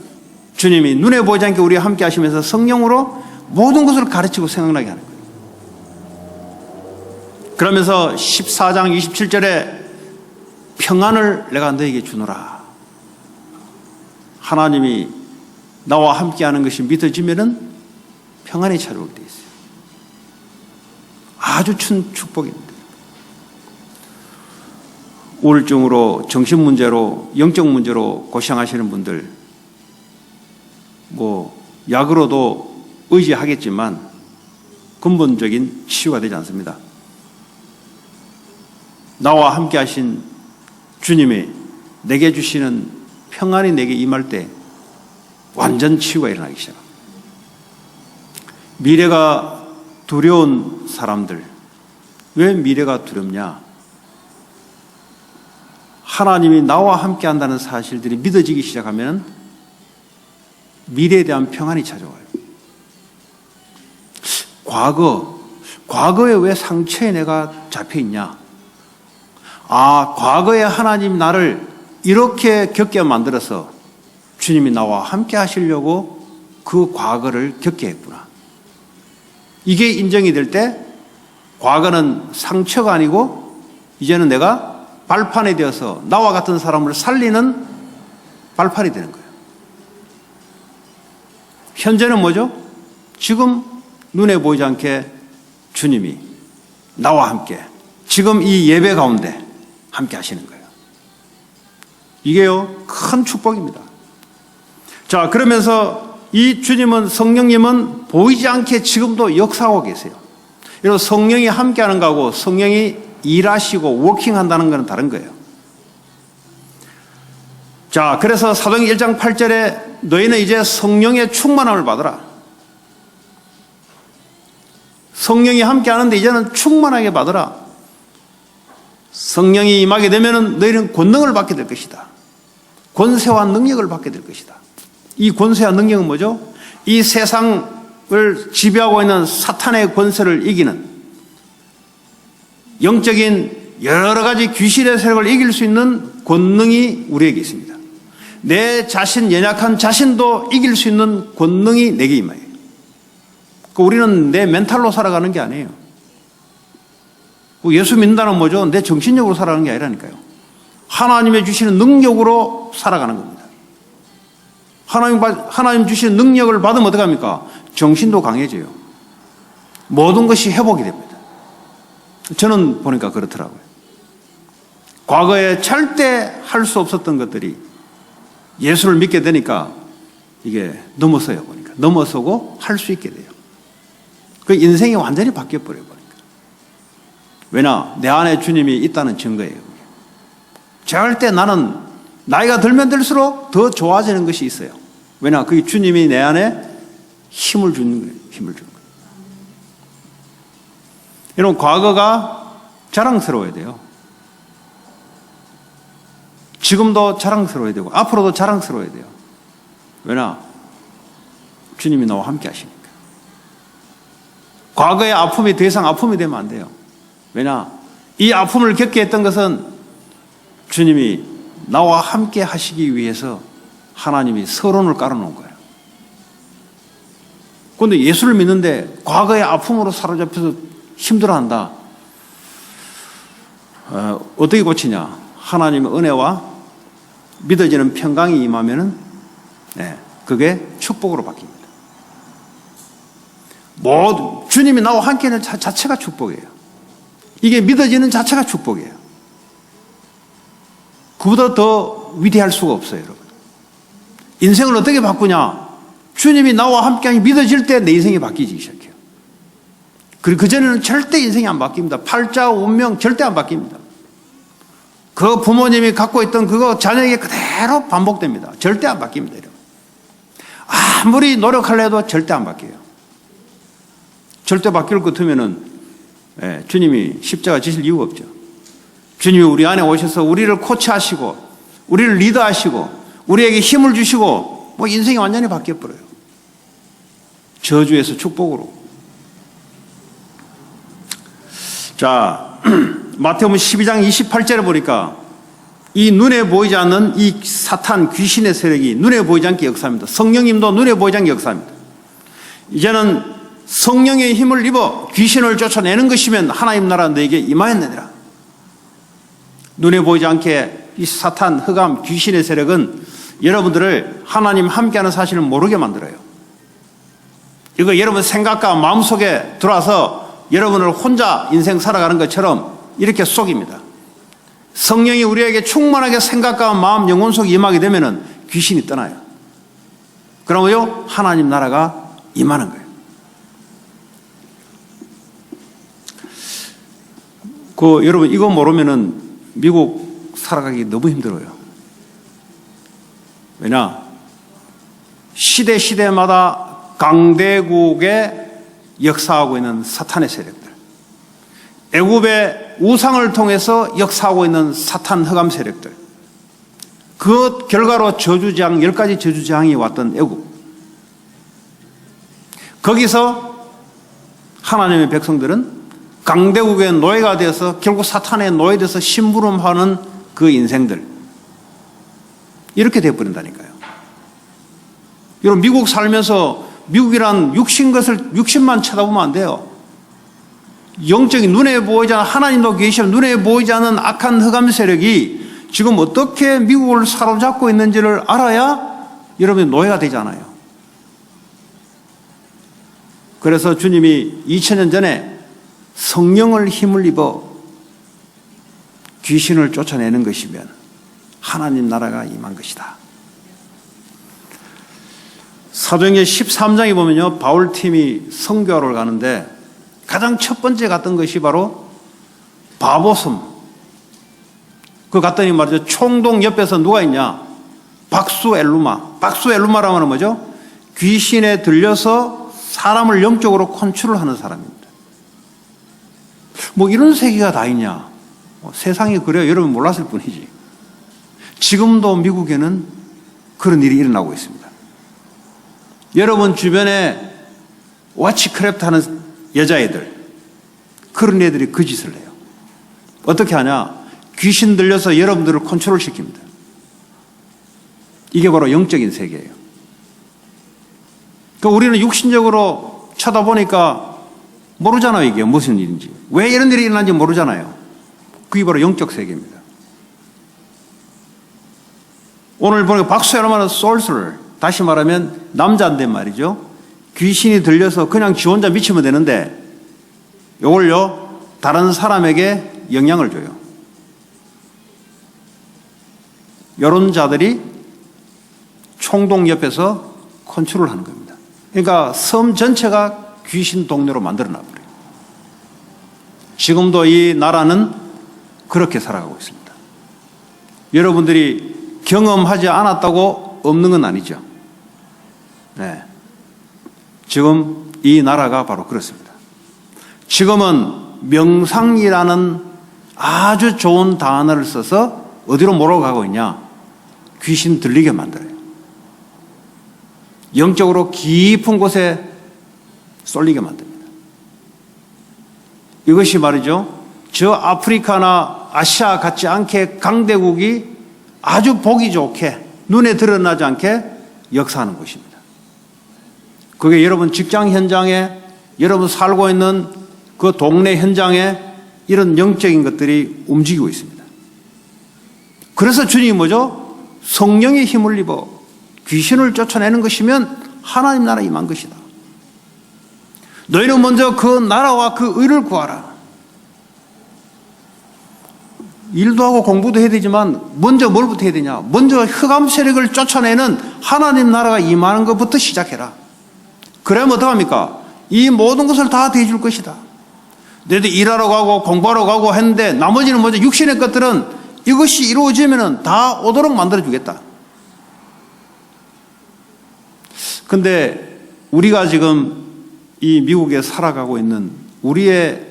주님이 눈에 보이지 않게 우리와 함께 하시면서 성령으로 모든 것을 가르치고 생각나게 하는 거예요. 그러면서 14장 27절에 평안을 내가 너에게 주노라. 하나님이 나와 함께하는 것이 믿어지면은 평안이 찾아오게 돼 있어요. 아주 큰 축복입니다. 우울증으로, 정신 문제로, 영적 문제로 고생하시는 분들, 약으로도 의지하겠지만 근본적인 치유가 되지 않습니다. 나와 함께 하신 주님이 내게 주시는 평안이 내게 임할 때 완전 치유가 일어나기 시작합니다. 미래가 두려운 사람들, 왜 미래가 두렵냐? 하나님이 나와 함께 한다는 사실들이 믿어지기 시작하면 미래에 대한 평안이 찾아와요. 과거에 왜 상처에 내가 잡혀 있냐? 과거에 하나님 나를 이렇게 겪게 만들어서 주님이 나와 함께 하시려고 그 과거를 겪게 했구나. 이게 인정이 될 때 과거는 상처가 아니고 이제는 내가 발판이 되어서 나와 같은 사람을 살리는 발판이 되는 거예요. 현재는 뭐죠? 지금 눈에 보이지 않게 주님이 나와 함께 지금 이 예배 가운데 함께 하시는 거예요. 이게요, 큰 축복입니다. 자, 그러면서 이 주님은, 성령님은 보이지 않게 지금도 역사하고 계세요. 여러분, 성령이 함께 하는 거하고 성령이 일하시고 워킹한다는 것은 다른 거예요. 자, 그래서 사도행전 1장 8절에 너희는 이제 성령의 충만함을 받으라. 성령이 함께 하는데 이제는 충만하게 받으라. 성령이 임하게 되면 너희는 권능을 받게 될 것이다. 권세와 능력을 받게 될 것이다. 이 권세와 능력은 뭐죠? 이 세상을 지배하고 있는 사탄의 권세를 이기는, 영적인 여러 가지 귀신의 세력을 이길 수 있는 권능이 우리에게 있습니다. 내 자신, 연약한 자신도 이길 수 있는 권능이 내게 임해요. 우리는 내 멘탈로 살아가는 게 아니에요. 예수 믿는다는 뭐죠? 내 정신력으로 살아가는 게 아니라니까요. 하나님의 주시는 능력으로 살아가는 겁니다. 하나님 주시는 능력을 받으면 어떡합니까? 정신도 강해져요. 모든 것이 회복이 됩니다. 저는 보니까 그렇더라고요. 과거에 절대 할 수 없었던 것들이 예수를 믿게 되니까 이게 넘어서요. 보니까 넘어서고 할 수 있게 돼요. 그 인생이 완전히 바뀌어버려요. 보니까. 왜냐? 내 안에 주님이 있다는 증거예요. 절대 나는 나이가 들면 들수록 더 좋아지는 것이 있어요. 왜냐? 그게 주님이 내 안에 힘을 주는 거예요. 힘을 주는 거예요. 여러분, 과거가 자랑스러워야 돼요. 지금도 자랑스러워야 되고 앞으로도 자랑스러워야 돼요. 왜냐? 주님이 나와 함께 하시니까. 과거의 아픔이 더 이상 아픔이 되면 안 돼요. 왜냐? 이 아픔을 겪게 했던 것은 주님이 나와 함께 하시기 위해서 하나님이 서론을 깔아놓은 거예요. 그런데 예수를 믿는데 과거의 아픔으로 사로잡혀서 힘들어한다. 어떻게 고치냐? 하나님의 은혜와 믿어지는 평강이 임하면은 그게 축복으로 바뀝니다. 주님이 나와 함께하는 자체가 축복이에요. 이게 믿어지는 자체가 축복이에요. 그보다 더 위대할 수가 없어요, 여러분. 인생을 어떻게 바꾸냐? 주님이 나와 함께하니 믿어질 때 내 인생이 바뀌기 시작해요. 그리고 그전에는 절대 인생이 안 바뀝니다. 팔자, 운명 절대 안 바뀝니다. 그 부모님이 갖고 있던 그거 자녀에게 그대로 반복됩니다. 절대 안 바뀝니다, 여러분. 아무리 노력하려 해도 절대 안 바뀌어요. 절대 바뀔 것 같으면은 주님이 십자가 지실 이유가 없죠. 주님이 우리 안에 오셔서 우리를 코치하시고 우리를 리더하시고 우리에게 힘을 주시고 인생이 완전히 바뀌어버려요. 저주에서 축복으로. 자, 마태복음 12장 28절에 보니까 이 눈에 보이지 않는 이 사탄 귀신의 세력이 눈에 보이지 않게 역사합니다. 성령님도 눈에 보이지 않게 역사합니다. 이제는 성령의 힘을 입어 귀신을 쫓아내는 것이면 하나님 나라 너에게 임하였느니라. 눈에 보이지 않게 이 사탄, 흑암, 귀신의 세력은 여러분들을 하나님 함께하는 사실을 모르게 만들어요. 이거 여러분 생각과 마음속에 들어와서 여러분을 혼자 인생 살아가는 것처럼 이렇게 속입니다. 성령이 우리에게 충만하게 생각과 마음, 영혼 속에 임하게 되면은 귀신이 떠나요. 그러면요, 하나님 나라가 임하는 거예요. 여러분, 이거 모르면은 미국 살아가기 너무 힘들어요. 왜냐? 시대마다 강대국에 역사하고 있는 사탄의 세력들, 애굽의 우상을 통해서 역사하고 있는 사탄 흑암 세력들, 그 결과로 저주재앙, 10가지 저주재앙이 왔던 애굽, 거기서 하나님의 백성들은 강대국의 노예가 되어서 결국 사탄의 노예돼서 심부름하는 그 인생들, 이렇게 되어버린다니까요. 여러분, 미국 살면서 미국이란 육신만 쳐다보면 안 돼요. 영적인 눈에 보이지 않는, 하나님도 계시는 눈에 보이지 않는 악한 흑암 세력이 지금 어떻게 미국을 사로잡고 있는지를 알아야 여러분이 노예가 되지 않아요. 그래서 주님이 2000년 전에 성령을 힘을 입어 귀신을 쫓아내는 것이면 하나님 나라가 임한 것이다. 사도행전 13장에 보면요, 바울팀이 선교하러 가는데 가장 첫 번째 갔던 것이 바로 바보섬. 그 갔더니 말이죠, 총동 옆에서 누가 있냐? 박수엘루마. 박수엘루마라고 하는 뭐죠? 귀신에 들려서 사람을 영적으로 컨트롤하는 사람입니다. 뭐 이런 세계가 다 있냐? 세상이 그래요. 여러분 몰랐을 뿐이지. 지금도 미국에는 그런 일이 일어나고 있습니다. 여러분 주변에 와치크래프트 하는 여자애들, 그런 애들이 그 짓을 해요. 어떻게 하냐? 귀신 들려서 여러분들을 컨트롤 시킵니다. 이게 바로 영적인 세계예요. 그러니까 우리는 육신적으로 쳐다보니까 모르잖아요. 이게 무슨 일인지. 왜 이런 일이 일어난지 모르잖아요. 그게 바로 영적 세계입니다. 오늘 보니까 박수열만한 솔슬, 다시 말하면 남자인데 말이죠. 귀신이 들려서 그냥 지 혼자 미치면 되는데 이걸요, 다른 사람에게 영향을 줘요. 이런 자들이 총동 옆에서 컨트롤하는 겁니다. 그러니까 섬 전체가 귀신 동네로 만들어놔버려요. 지금도 이 나라는 그렇게 살아가고 있습니다. 여러분들이 경험하지 않았다고 없는 건 아니죠. 네. 지금 이 나라가 바로 그렇습니다. 지금은 명상이라는 아주 좋은 단어를 써서 어디로 몰아가고 있냐? 귀신 들리게 만들어요. 영적으로 깊은 곳에 쏠리게 만듭니다. 이것이 말이죠, 저 아프리카나 아시아 같지 않게 강대국이 아주 보기 좋게 눈에 드러나지 않게 역사하는 것입니다. 그게 여러분 직장 현장에, 여러분 살고 있는 그 동네 현장에 이런 영적인 것들이 움직이고 있습니다. 그래서 주님이 뭐죠? 성령의 힘을 입어 귀신을 쫓아내는 것이면 하나님 나라 임한 것이다. 너희는 먼저 그 나라와 그 의를 구하라. 일도 하고 공부도 해야 되지만 먼저 뭘부터 해야 되냐? 먼저 흑암 세력을 쫓아내는 하나님 나라가 임하는 것부터 시작해라. 그러면 어떡합니까? 이 모든 것을 다 대줄 것이다. 너희들 일하러 가고 공부하러 가고 했는데 나머지는 먼저 육신의 것들은 이것이 이루어지면 다 오도록 만들어주겠다. 근데 우리가 지금 이 미국에 살아가고 있는 우리의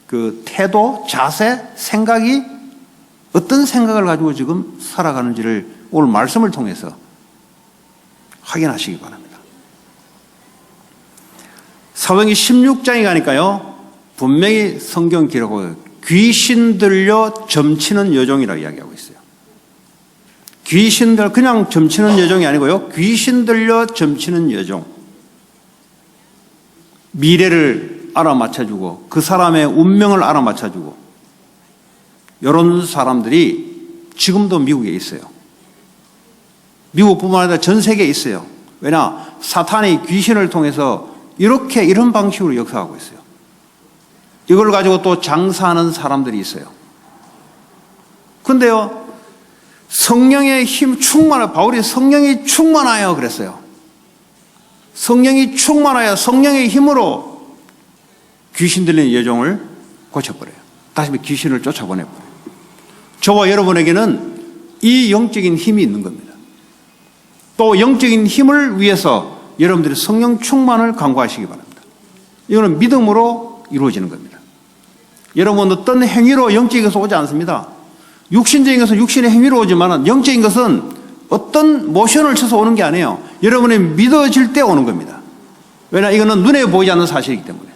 그 태도, 자세, 생각이 어떤 생각을 가지고 지금 살아가는지를 오늘 말씀을 통해서 확인하시기 바랍니다. 사도행전 16장에 가니까요, 분명히 성경 기록하고 귀신 들려 점치는 여종이라고 이야기하고 있어요. 귀신들, 그냥 점치는 여종이 아니고요, 귀신 들려 점치는 여종. 미래를 알아맞혀주고 그 사람의 운명을 알아맞혀주고 이런 사람들이 지금도 미국에 있어요. 미국뿐만 아니라 전 세계에 있어요. 왜냐? 사탄이 귀신을 통해서 이런 방식으로 역사하고 있어요. 이걸 가지고 또 장사하는 사람들이 있어요. 근데요, 성령의 힘 충만하여, 바울이 성령이 충만하여 그랬어요. 성령이 충만하여 성령의 힘으로 귀신 들리는 여종을 고쳐버려요. 다시 귀신을 쫓아보내버려요. 저와 여러분에게는 이 영적인 힘이 있는 겁니다. 또 영적인 힘을 위해서 여러분들이 성령 충만을 간구하시기 바랍니다. 이거는 믿음으로 이루어지는 겁니다. 여러분 어떤 행위로 영적인 것은 오지 않습니다. 육신적인 것은 육신의 행위로 오지만 영적인 것은 어떤 모션을 쳐서 오는 게 아니에요. 여러분이 믿어질 때 오는 겁니다. 왜냐? 이거는 눈에 보이지 않는 사실이기 때문에.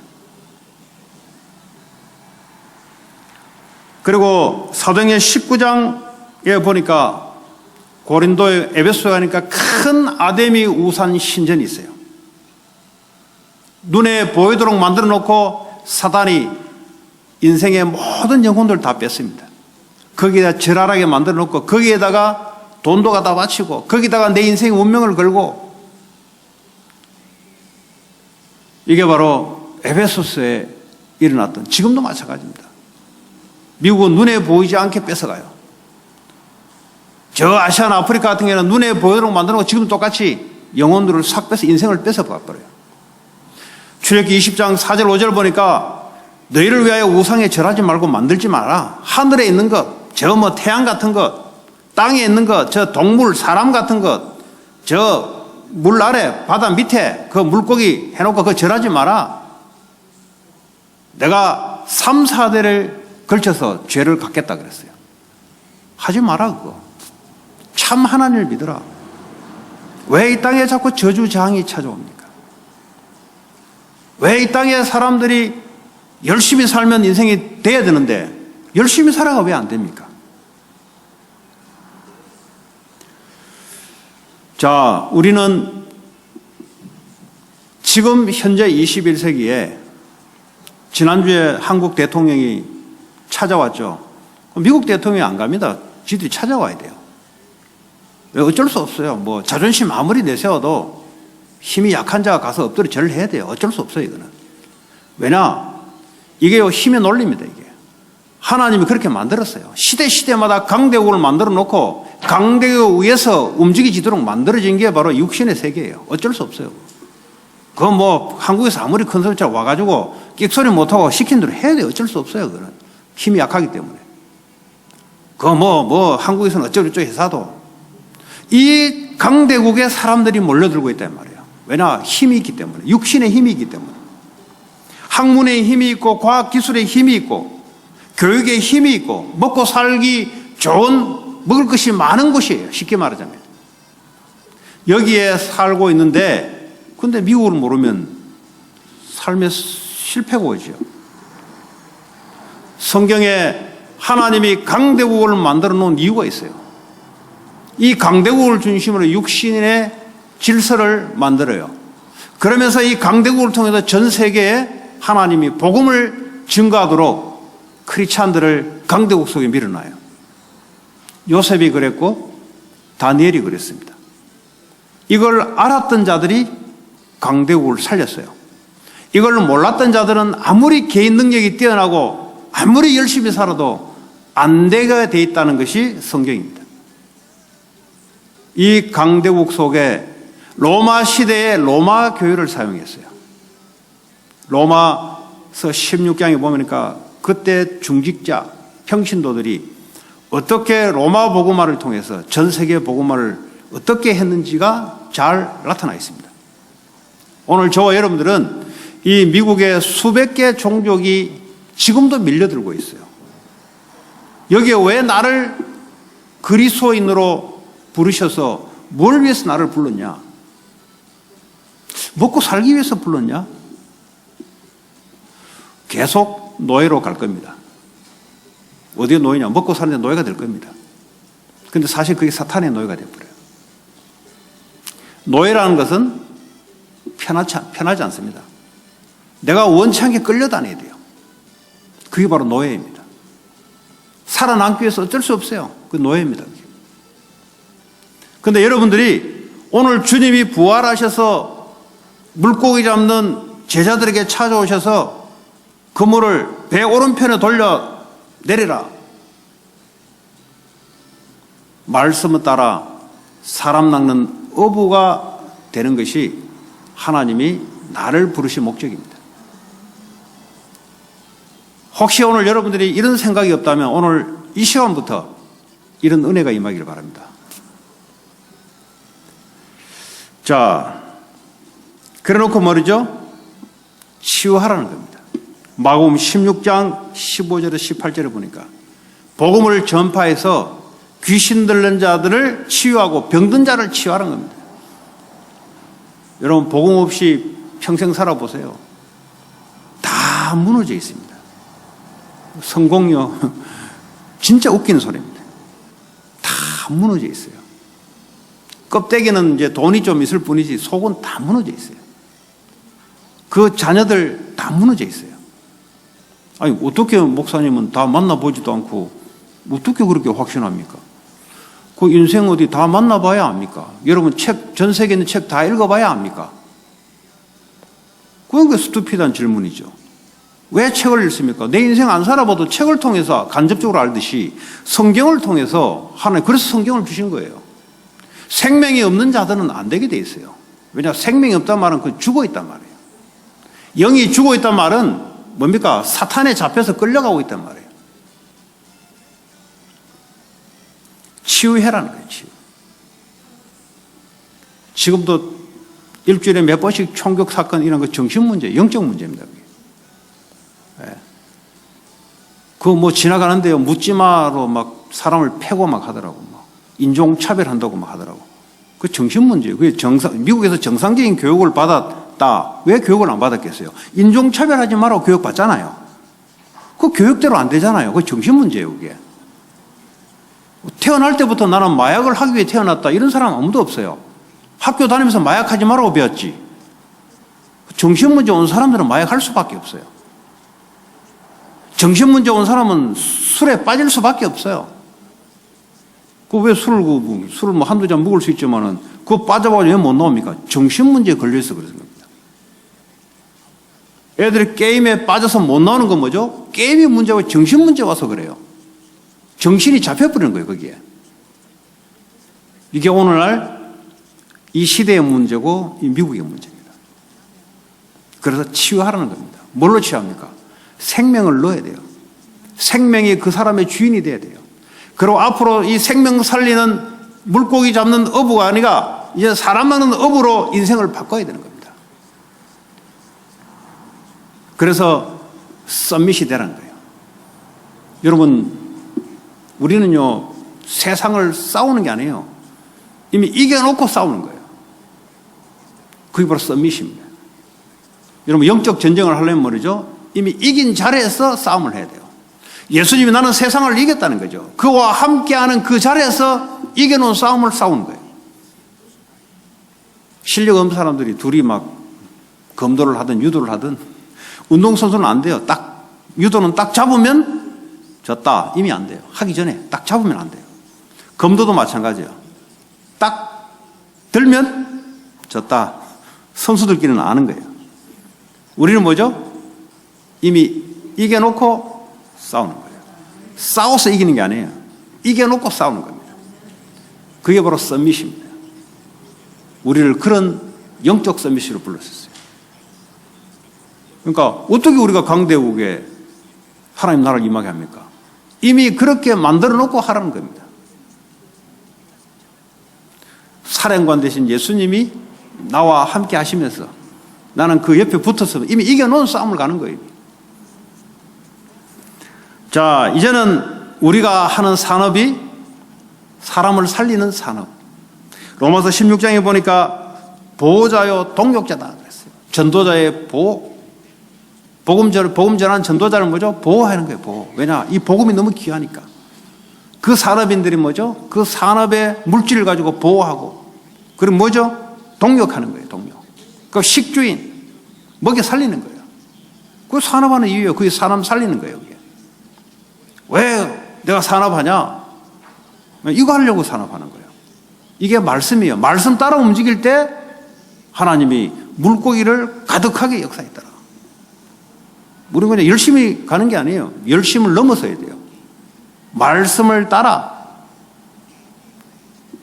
그리고 사도행전 19장에 보니까 고린도에 에베소에 가니까 큰 아데미 우산 신전이 있어요. 눈에 보이도록 만들어 놓고 사단이 인생의 모든 영혼들을 다 뺐습니다. 거기에다 절하게 만들어 놓고 거기에다가 돈도 갖다 바치고 거기다가 내 인생의 운명을 걸고, 이게 바로 에베소서에 일어났던, 지금도 마찬가지입니다. 미국은 눈에 보이지 않게 뺏어가요. 저 아시아나 아프리카 같은 경우는 눈에 보이도록 만들고 지금도 똑같이 영혼들을 싹 뺏어 인생을 뺏어버려요. 출애굽기 20장 4절 5절 보니까 너희를 위하여 우상에 절하지 말고 만들지 마라. 하늘에 있는 것, 저 뭐 태양 같은 것, 땅에 있는 것, 저 동물, 사람 같은 것, 저 물 아래, 바다 밑에 그 물고기 해놓고 그거 절하지 마라. 내가 3, 4대를 걸쳐서 죄를 갚겠다 그랬어요. 하지 마라 그거. 참 하나님을 믿어라. 왜 이 땅에 자꾸 저주장이 찾아옵니까? 왜 이 땅에 사람들이 열심히 살면 인생이 돼야 되는데 열심히 살아가 왜 안 됩니까? 자, 우리는 지금 현재 21세기에 지난주에 한국 대통령이 찾아왔죠. 미국 대통령이 안 갑니다. 지들이 찾아와야 돼요. 왜? 어쩔 수 없어요. 뭐 자존심 아무리 내세워도 힘이 약한 자가 가서 엎드려 절을 해야 돼요. 어쩔 수 없어요, 이거는. 왜냐? 이게 힘의 논리입니다, 이게. 하나님이 그렇게 만들었어요. 시대마다 강대국을 만들어 놓고 강대국 위에서 움직이지도록 만들어진 게 바로 육신의 세계예요. 어쩔 수 없어요. 그거 뭐 한국에서 아무리 큰 소리쳐 와가지고 끽소리 못하고 시킨 대로 해야 돼요. 어쩔 수 없어요, 그거는. 힘이 약하기 때문에. 그거 뭐 한국에서는 어쩌고저쩌고 해서도 이 강대국에 사람들이 몰려들고 있단 말이에요. 왜냐? 힘이 있기 때문에. 육신의 힘이 있기 때문에. 학문의 힘이 있고 과학기술의 힘이 있고 교육의 힘이 있고 먹고 살기 좋은 먹을 것이 많은 곳이에요. 쉽게 말하자면. 여기에 살고 있는데 근데 미국을 모르면 삶의 실패가 오죠. 성경에 하나님이 강대국을 만들어 놓은 이유가 있어요. 이 강대국을 중심으로 육신의 질서를 만들어요. 그러면서 이 강대국을 통해서 전 세계에 하나님이 복음을 증거하도록 크리스찬들을 강대국 속에 밀어놔요. 요셉이 그랬고 다니엘이 그랬습니다. 이걸 알았던 자들이 강대국을 살렸어요. 이걸 몰랐던 자들은 아무리 개인 능력이 뛰어나고 아무리 열심히 살아도 안 되게 돼 있다는 것이 성경입니다. 이 강대국 속에 로마 시대의 로마 교회를 사용했어요. 로마서 16장에 보니까 그때 중직자, 평신도들이 어떻게 로마 복음화를 통해서 전 세계 복음화를 어떻게 했는지가 잘 나타나 있습니다. 오늘 저와 여러분들은 이 미국의 수백 개 종족이 지금도 밀려들고 있어요. 여기에 왜 나를 그리스도인으로 부르셔서 뭘 위해서 나를 불렀냐? 먹고 살기 위해서 불렀냐? 계속 노예로 갈 겁니다. 어디에 노예냐? 먹고 사는데 노예가 될 겁니다. 그런데 사실 그게 사탄의 노예가 되어버려요. 노예라는 것은 편하지 않습니다. 내가 원치 않게 끌려다녀야 돼요. 그게 바로 노예입니다. 살아남기 위해서 어쩔 수 없어요. 그 노예입니다. 근데 여러분들이 오늘 주님이 부활하셔서 물고기 잡는 제자들에게 찾아오셔서 그물을 배 오른편에 돌려 내리라. 말씀을 따라 사람 낚는 어부가 되는 것이 하나님이 나를 부르신 목적입니다. 혹시 오늘 여러분들이 이런 생각이 없다면 오늘 이 시간부터 이런 은혜가 임하기를 바랍니다. 자, 그래 놓고 말이죠. 치유하라는 겁니다. 마가복음 16장 15절에 18절에 보니까 복음을 전파해서 귀신 들린 자들을 치유하고 병든 자를 치유하는 겁니다. 여러분 복음 없이 평생 살아보세요. 다 무너져 있습니다. 성공요 진짜 웃기는 소리입니다. 다 무너져 있어요. 껍데기는 이제 돈이 좀 있을 뿐이지 속은 다 무너져 있어요. 그 자녀들 다 무너져 있어요. 아니 어떻게 목사님은 다 만나보지도 않고 어떻게 그렇게 확신합니까? 그 인생 어디 다 만나봐야 합니까? 여러분 책, 전 세계 있는 책 다 읽어봐야 합니까? 그건 그 스투피드한 질문이죠. 왜 책을 읽습니까? 내 인생 안 살아봐도 책을 통해서 간접적으로 알듯이 성경을 통해서 하나님, 그래서 성경을 주신 거예요. 생명이 없는 자들은 안 되게 돼 있어요. 왜냐? 생명이 없단 말은 그 죽어 있단 말이에요. 영이 죽어 있단 말은 뭡니까? 사탄에 잡혀서 끌려가고 있단 말이에요. 치유해라는 거예요. 치유. 지금도 일주일에 몇 번씩 총격 사건 이런 거 정신 문제, 영적 문제입니다. 네. 그거 뭐 지나가는데요. 묻지마로 막 사람을 패고 막 하더라고. 막 인종차별한다고 막 하더라고. 그 정신 문제예요. 그게 미국에서 정상적인 교육을 받았다. 왜 교육을 안 받았겠어요? 인종차별하지 말라고 교육 받잖아요. 그 교육대로 안 되잖아요. 그 정신 문제예요, 그게. 태어날 때부터 나는 마약을 하기 위해 태어났다. 이런 사람 아무도 없어요. 학교 다니면서 마약하지 말라고 배웠지. 정신문제 온 사람들은 마약할 수밖에 없어요. 정신문제 온 사람은 술에 빠질 수밖에 없어요. 그 왜 술을 뭐 한두 잔 먹을 수 있지만은 그거 빠져봐도 왜 못 나옵니까? 정신문제에 걸려있어 그런 겁니다. 애들이 게임에 빠져서 못 나오는 건 뭐죠? 게임이 문제고 정신문제 와서 그래요. 정신이 잡혀버리는 거예요, 거기에. 이게 오늘날 이 시대의 문제고 이 미국의 문제입니다. 그래서 치유하라는 겁니다. 뭘로 치유합니까? 생명을 넣어야 돼요. 생명이 그 사람의 주인이 돼야 돼요. 그리고 앞으로 이 생명 살리는 물고기 잡는 어부가 아니라 이제 사람 먹는 어부로 인생을 바꿔야 되는 겁니다. 그래서 썸밋이 되라는 거예요. 여러분, 우리는요, 세상을 싸우는 게 아니에요. 이미 이겨놓고 싸우는 거예요. 그게 바로 썸밋입니다. 여러분, 영적 전쟁을 하려면 말이죠, 이미 이긴 자리에서 싸움을 해야 돼요. 예수님이 나는 세상을 이겼다는 거죠. 그와 함께하는 그 자리에서 이겨놓은 싸움을 싸우는 거예요. 실력 없는 사람들이 둘이 막 검도를 하든 유도를 하든, 운동선수는 안 돼요. 유도는 딱 잡으면 졌다. 이미 안 돼요. 하기 전에 딱 잡으면 안 돼요. 검도도 마찬가지예요. 딱 들면 졌다. 선수들끼리는 아는 거예요. 우리는 뭐죠? 이미 이겨놓고 싸우는 거예요. 싸워서 이기는 게 아니에요. 이겨놓고 싸우는 겁니다. 그게 바로 썸밋입니다. 우리를 그런 영적 썸밋으로 불렀었어요. 그러니까 어떻게 우리가 강대국에 하나님 나라를 임하게 합니까? 이미 그렇게 만들어 놓고 하라는 겁니다. 사령관 대신 예수님이 나와 함께 하시면서 나는 그 옆에 붙어서 이미 이겨놓은 싸움을 가는 거예요. 자, 이제는 우리가 하는 산업이 사람을 살리는 산업. 로마서 16장에 보니까 보호자요 동역자다 그랬어요. 전도자의 보호. 복음 전하는 전도자는 뭐죠? 보호하는 거예요, 보호. 왜냐? 이 복음이 너무 귀하니까. 그 산업인들이 뭐죠? 그 산업의 물질을 가지고 보호하고. 그리고 뭐죠? 동역하는 거예요, 동역. 그 식주인, 먹여 살리는 거예요. 그 산업하는 이유예요. 그게 사람 살리는 거예요, 그게. 왜 내가 산업하냐? 이거 하려고 산업하는 거예요. 이게 말씀이에요. 말씀 따라 움직일 때 하나님이 물고기를 가득하게 역사했더라. 우리는 그냥 열심히 가는 게 아니에요. 열심을 넘어서야 돼요. 말씀을 따라,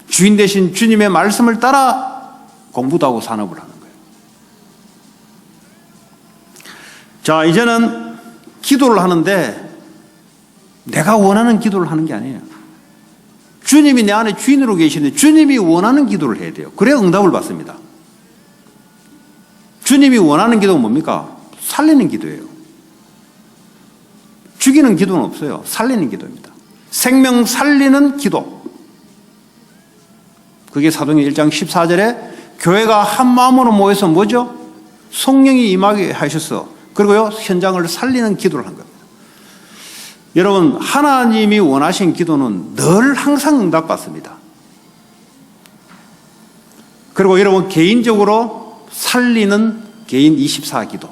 주인 되신 주님의 말씀을 따라 공부도 하고 산업을 하는 거예요. 자, 이제는 기도를 하는데 내가 원하는 기도를 하는 게 아니에요. 주님이 내 안에 주인으로 계시는데 주님이 원하는 기도를 해야 돼요. 그래야 응답을 받습니다. 주님이 원하는 기도가 뭡니까? 살리는 기도예요. 죽이는 기도는 없어요. 살리는 기도입니다. 생명 살리는 기도. 그게 사도행전 1장 14절에 교회가 한 마음으로 모여서 뭐죠? 성령이 임하게 하셔서 그리고요 현장을 살리는 기도를 한 겁니다. 여러분, 하나님이 원하신 기도는 늘 항상 응답받습니다. 그리고 여러분 개인적으로 살리는 개인 24 기도.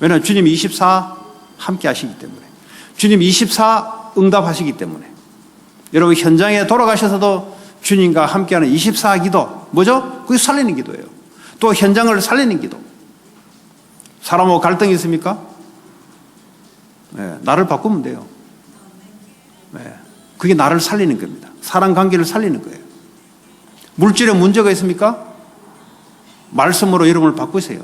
왜냐하면 주님 24 함께 하시기 때문에, 주님 24 응답하시기 때문에, 여러분 현장에 돌아가셔서도 주님과 함께하는 24 기도, 뭐죠? 그게 살리는 기도예요. 또 현장을 살리는 기도. 사람하고 갈등이 있습니까? 네, 나를 바꾸면 돼요. 네, 그게 나를 살리는 겁니다. 사람 관계를 살리는 거예요. 물질에 문제가 있습니까? 말씀으로 여러분을 바꾸세요.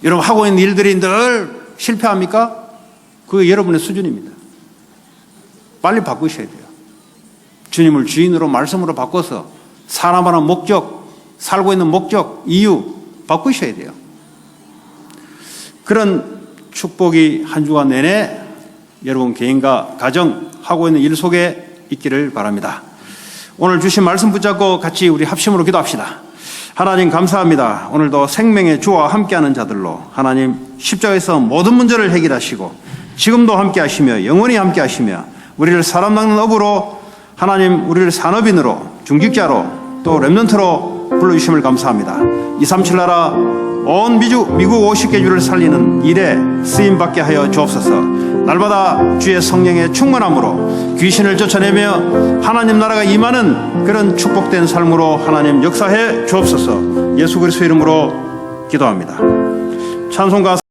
여러분 하고 있는 일들이 늘 실패합니까? 그게 여러분의 수준입니다. 빨리 바꾸셔야 돼요. 주님을 주인으로 말씀으로 바꿔서 사람하는 목적, 살고 있는 목적, 이유 바꾸셔야 돼요. 그런 축복이 한 주간 내내 여러분 개인과 가정 하고 있는 일 속에 있기를 바랍니다. 오늘 주신 말씀 붙잡고 같이 우리 합심으로 기도합시다. 하나님 감사합니다. 오늘도 생명의 주와 함께하는 자들로 하나님 십자가에서 모든 문제를 해결하시고 지금도 함께하시며 영원히 함께하시며 우리를 사람 낚는 업으로 하나님 우리를 산업인으로 중직자로 또 렘넌트로 불러주심을 감사합니다. 237 나라 온 미국 50개주를 살리는 일에 쓰임받게 하여 주옵소서. 날마다 주의 성령의 충만함으로 귀신을 쫓아내며 하나님 나라가 임하는 그런 축복된 삶으로 하나님 역사해 주옵소서. 예수 그리스도 이름으로 기도합니다. 찬송가